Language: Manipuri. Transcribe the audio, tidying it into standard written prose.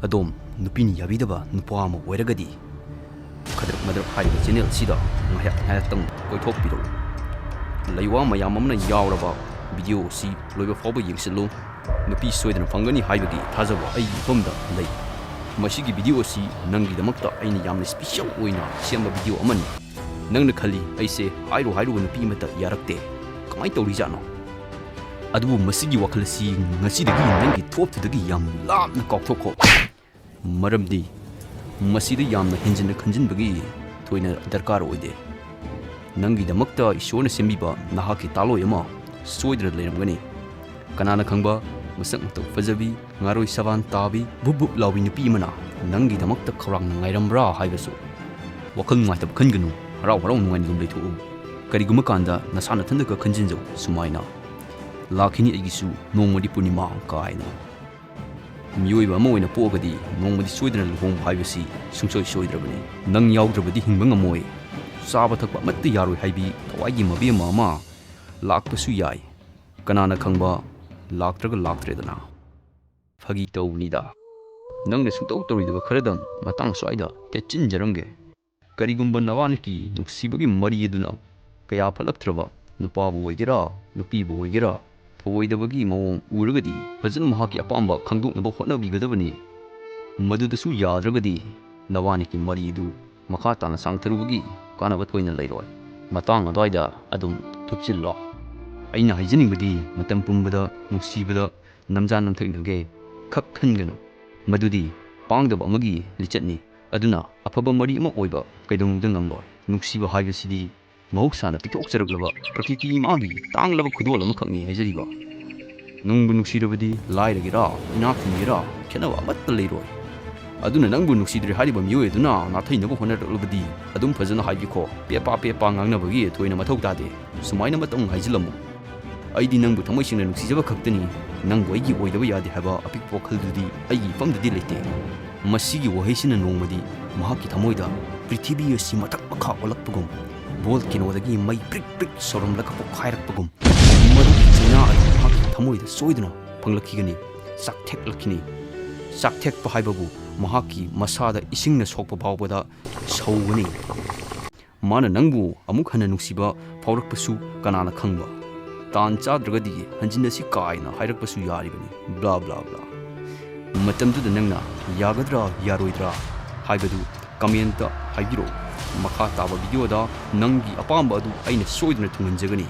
ꯑꯗꯣꯝ ꯅꯨꯄꯤꯅ ꯌꯥꯕꯤꯗꯕ ꯅꯨꯄꯥ ꯑꯃ ꯑꯣꯏꯔꯒꯗꯤ ꯈꯗ꯭ꯔꯛ ꯃꯗ꯭ꯔꯛ ꯍꯥꯏꯔꯤꯕ ꯆꯦꯅꯦꯜ ꯑꯁꯤꯗ ꯉꯥꯏꯍꯥꯛꯇꯪ ꯀꯣꯏꯊꯣꯛꯄꯤꯔꯛꯎ꯫ ꯂꯩꯋꯥ ꯃꯌꯥꯝ ꯑꯃꯅ ꯌꯥꯎꯔꯕ ꯚꯤꯗꯤꯑꯣ ꯑꯁꯤ ꯂꯣꯏꯕ ꯐꯥꯎꯕ ꯌꯦꯡꯁꯤꯜꯂꯨ꯫ ꯅꯨꯄꯤ ꯁꯣꯏꯗꯅ ꯐꯪꯒꯅꯤ ꯍꯥꯏꯕꯒꯤ ꯊꯥꯖꯕ ꯑꯩꯒꯤ ꯏꯐꯝꯗ ꯂꯩ꯫ ꯃꯁꯤꯒꯤ ꯚꯤꯗꯤꯑꯣ ꯑꯁꯤ ꯅꯪꯒꯤꯗꯃꯛꯇ ꯑꯩꯅ ꯌꯥꯝꯅ ꯁ꯭ꯄꯤꯁꯤꯌꯦꯜ ꯑꯣꯏꯅ ꯁꯦꯝꯕ ꯚꯤꯗꯤꯑꯣ ꯑꯃꯅꯤ꯫ ꯅꯪꯅ ꯈꯜꯂꯤ ꯑꯩꯁꯦ ꯍꯥꯏꯔꯨꯕ ꯅꯨꯄꯤ ꯑꯃꯠꯇ ꯌꯥꯔꯛꯇꯦ, ꯀꯃꯥꯏꯅ ꯇꯧꯔꯤꯖꯥꯠꯅꯣ? ꯑꯗꯨꯕꯨ ꯃꯁꯤꯒꯤ ꯋꯥꯈꯜ ꯑꯁꯤ ꯉꯁꯤꯗꯒꯤ ꯅꯪꯒꯤ ꯊꯣꯞꯇꯨꯗꯒꯤ ꯌꯥꯝ ꯂꯥꯞꯅ ꯀꯥꯎꯊꯣꯛꯈꯣ꯫ ꯃꯔꯝꯗꯤ ꯃꯁꯤꯗ ꯌꯥꯝꯅ ꯍꯦꯟꯖꯤꯟꯅ ꯈꯟꯖꯤꯟꯕꯒꯤ ꯊꯣꯏꯅ ꯗꯔꯀꯥꯔ ꯑꯣꯏꯗꯦ꯫ ꯅꯪꯒꯤꯗꯃꯛꯇ ꯏꯁꯣꯔꯅ ꯁꯦꯝꯕꯤꯕ ꯅꯍꯥꯛꯀꯤ ꯇꯥꯂꯣꯏ ꯑꯃ ꯁꯣꯏꯗꯅ ꯂꯩꯔꯝꯒꯅꯤ꯫ ꯀꯅꯥꯅ ꯈꯪꯕ ꯃꯁꯛ ꯃꯇꯧ ꯐꯖꯕꯤ, ꯉꯥꯔꯣꯏ ꯁꯕꯥꯟ ꯇꯥꯕꯤ, ꯕꯨꯞ ꯕꯨꯞ ꯂꯥꯎꯕꯤ ꯅꯨꯄꯤ ꯑꯃꯅ ꯅꯪꯒꯤꯗꯃꯛꯇ ꯈꯧꯔꯥꯡꯅ ꯉꯥꯏꯔꯝꯕ꯭ꯔꯥ ꯍꯥꯏꯕꯁꯨ꯫ ꯋꯥꯈꯜ ꯅꯨꯡꯉꯥꯏꯇꯕ ꯈꯟꯒꯅꯨ, ꯍꯔꯥꯎ ꯅꯨꯡꯉꯥꯏꯅ ꯑꯗꯨꯝ ꯂꯩꯊꯣꯛꯎ꯫ ꯀꯔꯤꯒꯨꯝꯕ ꯀꯥꯟꯗ ꯅꯁꯥ ꯅꯊꯟꯗꯒ ꯈꯟꯖꯤꯟꯖꯧ ꯁꯨꯃꯥꯏꯅ: ꯂꯥꯛꯈꯤꯅꯤ ꯑꯩꯒꯤꯁꯨ ꯅꯣꯡꯃꯗꯤ ꯄꯨꯔꯅꯤꯃꯥ ꯀꯥꯏꯅ꯫ ꯃꯤꯑꯣꯏꯕ ꯑꯃ ꯑꯣꯏꯅ ꯄꯣꯛꯑꯒꯗꯤ ꯅꯣꯡꯃꯗꯤ ꯁꯣꯏꯗꯅ ꯂꯨꯍꯣꯡꯕ ꯍꯥꯏꯕꯁꯤ ꯁꯨꯡꯁꯣꯏ ꯁꯣꯏꯗ꯭ꯔꯕꯅꯤ꯫ ꯅꯪ ꯌꯥꯎꯗ꯭ꯔꯕꯗꯤ ꯍꯤꯡꯕ ꯉꯝꯃꯣꯏ, ꯆꯥꯕ ꯊꯛꯄ ꯑꯃꯠꯇ ꯌꯥꯔꯣꯏ ꯍꯥꯏꯕꯤ ꯊꯋꯥꯏꯒꯤ ꯃꯕꯦꯝꯃ ꯑꯃ ꯂꯥꯛꯄꯁꯨ ꯌꯥꯏ꯫ ꯀꯅꯥꯅ ꯈꯪꯕ ꯂꯥꯛꯇ꯭ꯔꯒ ꯂꯥꯛꯇ꯭ꯔꯦꯗꯅ꯫ ꯐꯥꯒꯤ ꯇꯧꯕꯅꯤꯗ꯫ ꯅꯪꯅ ꯁꯨꯡꯇꯧ ꯇꯧꯔꯣꯏꯗꯕ ꯈꯔꯗꯪ ꯃꯇꯥꯡ ꯁ꯭ꯋꯥꯏꯗ ꯇꯦꯠꯆꯤꯟꯖꯔꯝꯒꯦ꯫ ꯀꯔꯤꯒꯨꯝꯕ ꯅꯕꯥꯅꯤꯒꯤ ꯅꯨꯡꯁꯤꯕꯒꯤ ꯃꯔꯤ ꯑꯗꯨꯅ ꯀꯌꯥ ꯐꯠꯂꯛꯇ꯭ꯔꯕ ꯅꯨꯄꯥꯕꯨ ꯑꯣꯏꯒꯦꯔꯥ ꯅꯨꯄꯤꯕꯨ ꯑꯣꯏꯒꯦꯔꯥ ꯊꯧꯑꯣꯏꯗꯕꯒꯤ ꯃꯑꯣꯡ ꯎꯔꯒꯗꯤ ꯐꯖꯅ ꯃꯍꯥꯛꯀꯤ ꯑꯄꯥꯝꯕ ꯈꯪꯗꯣꯛꯅꯕ ꯍꯣꯠꯅꯕꯤꯒꯗꯕꯅꯤ꯫ ꯃꯗꯨꯗꯁꯨ ꯌꯥꯗ꯭ꯔꯒꯗꯤ ꯅꯕꯥꯅꯤꯒꯤ ꯃꯔꯤ ꯑꯗꯨ ꯃꯈꯥ ꯇꯥꯅ ꯁꯥꯡꯊꯔꯨꯕꯒꯤ ꯀꯥꯟꯅꯕ ꯊꯣꯏꯅ ꯂꯩꯔꯣꯏ꯫ ꯃꯇꯥꯡ ꯑꯗꯨꯋꯥꯏꯗ ꯑꯗꯨꯝ ꯊꯨꯞꯆꯤꯜꯂꯣ꯫ ꯑꯩꯅ ꯍꯥꯏꯖꯅꯤꯡꯕꯗꯤ ꯃꯇꯝ ꯄꯨꯝꯕꯗ ꯅꯨꯡꯁꯤꯕꯗ ꯅꯝꯖꯥ ꯅꯝꯊꯛꯅꯒꯦ ꯈꯛ ꯈꯟꯒꯅꯨ꯫ ꯃꯗꯨꯗꯤ ꯄꯥꯡꯗꯕ ꯑꯃꯒꯤ ꯂꯤꯆꯠꯅꯤ꯫ ꯑꯗꯨꯅ ꯑꯐꯕ ꯃꯔꯤ ꯑꯃ ꯑꯣꯏꯕ ꯀꯩꯗꯧꯅꯨꯡꯗ ꯉꯝꯂꯣꯏ꯫ ꯅꯨꯡꯁꯤꯕ ꯍꯥꯏꯕꯁꯤꯗꯤ ꯃꯍꯧꯁꯥꯅ ꯄꯤꯊꯣꯛꯆꯔꯛꯂꯕ ꯄ꯭ꯔꯀꯤꯇꯤ ꯏꯃꯥꯒꯤ ꯇꯥꯡꯂꯕ ꯈꯨꯗꯣꯜ ꯑꯃꯈꯛꯅꯤ ꯍꯥꯏꯖꯔꯤꯕ꯫ ꯅꯪꯕꯨ ꯅꯨꯡꯁꯤꯔꯕꯗꯤ ꯂꯥꯏꯔꯒꯦꯔꯥ ꯏꯅꯥꯛ ꯈꯨꯟꯒꯦꯔꯥ ꯈꯦꯠꯅꯕ ꯑꯃꯠꯇ ꯂꯩꯔꯣꯏ꯫ ꯑꯗꯨꯅ ꯅꯪꯕꯨ ꯅꯨꯡꯁꯤꯗ꯭ꯔꯦ ꯍꯥꯏꯔꯤꯕ ꯃꯤꯑꯣꯏ ꯑꯗꯨꯅ ꯅꯥꯊꯩꯅꯕ ꯍꯣꯠꯅꯔꯛꯂꯕꯗꯤ ꯑꯗꯨꯝ ꯐꯖꯅ ꯍꯥꯏꯕꯤꯈꯣ꯫ ꯄꯦꯄꯥ ꯉꯥꯡꯅꯕꯒꯤ ꯊꯣꯏꯅ ꯃꯊꯧ ꯇꯥꯗꯦ꯫ ꯁꯨꯃꯥꯏꯅ ꯑꯃꯇꯪ ꯍꯥꯏꯖꯤꯜꯂꯝꯃꯨ: ꯑꯩꯗꯤ ꯅꯪꯕꯨ ꯊꯃꯣꯏ ꯁꯦꯡꯅ ꯅꯨꯡꯁꯤꯖꯕ ꯈꯛꯇꯅꯤ, ꯅꯪꯕꯨ ꯑꯩꯒꯤ ꯑꯣꯏꯗꯕ ꯌꯥꯗꯦ ꯍꯥꯏꯕ ꯑꯄꯤꯛꯄ ꯋꯥꯈꯜꯗꯨꯗꯤ ꯑꯩꯒꯤ ꯏꯐꯝꯗꯗꯤ ꯂꯩꯇꯦ꯫ ꯃꯁꯤꯒꯤ ꯋꯥꯍꯩꯁꯤꯅ ꯅꯣꯡꯃꯗꯤ ꯃꯍꯥꯛꯀꯤ ꯊꯃꯣꯏꯗ ꯄ꯭ꯔꯤꯊꯤꯕꯤ ꯑꯁꯤ ꯃꯊꯛ ꯃꯈꯥ ꯑꯣꯜꯂꯛꯄꯒꯨꯝ, ꯚꯣꯜꯀꯦꯅꯣꯗꯒꯤ ꯃꯩ ꯄ꯭ꯔꯤꯛ ꯄ꯭ꯔꯤꯛ ꯁꯧꯔꯝꯂꯒ ꯄꯣꯛꯈꯥꯏꯔꯛꯄꯒꯨꯝ ꯃꯗꯨꯒꯤ ꯆꯩꯅꯥ ꯑꯗꯨ ꯃꯍꯥꯛꯀꯤ ꯊꯃꯣꯏꯗ ꯁꯣꯏꯗꯅ ꯐꯪꯂꯛꯈꯤꯒꯅꯤ, ꯆꯥꯛꯊꯦꯛꯂꯛꯈꯤꯅꯤ꯫ ꯆꯥꯛꯊꯦꯛꯄ ꯍꯥꯏꯕꯕꯨ ꯃꯍꯥꯛꯀꯤ ꯃꯁꯥꯗ ꯏꯁꯤꯡꯅ ꯁꯣꯛꯄ ꯐꯥꯎꯕꯗ ꯁꯧꯒꯅꯤ꯫ ꯃꯥꯅ ꯅꯪꯕꯨ ꯑꯃꯨꯛ ꯍꯟꯅ ꯅꯨꯡꯁꯤꯕ ꯐꯥꯎꯔꯛꯄꯁꯨ ꯀꯅꯥꯅ ꯈꯪꯕ꯫ ꯇꯥꯟ ꯆꯥꯗ꯭ꯔꯒꯗꯤ ꯍꯟꯖꯤꯟꯅꯁꯤ ꯀꯥꯏꯅ ꯍꯥꯏꯔꯛꯄꯁꯨ ꯌꯥꯔꯤꯕꯅꯤ꯫ Blah blah blah. ꯃꯇꯝꯗꯨꯗ ꯅꯪꯅ ꯌꯥꯒꯗ꯭ꯔꯥ ꯌꯥꯔꯣꯏꯗ꯭ꯔꯥ ꯍꯥꯏꯕꯗꯨ ꯀꯃꯦꯟꯇ ꯍꯥꯏꯕꯤꯔꯛꯎ꯫ ꯃꯈꯥ ꯇꯥꯕ ꯚꯤꯗꯤꯑꯣꯗ ꯅꯪꯒꯤ ꯑꯄꯥꯝꯕ ꯑꯗꯨ ꯑꯩꯅ ꯁꯣꯏꯗꯅ ꯊꯨꯡꯍꯟꯖꯒꯅꯤ꯫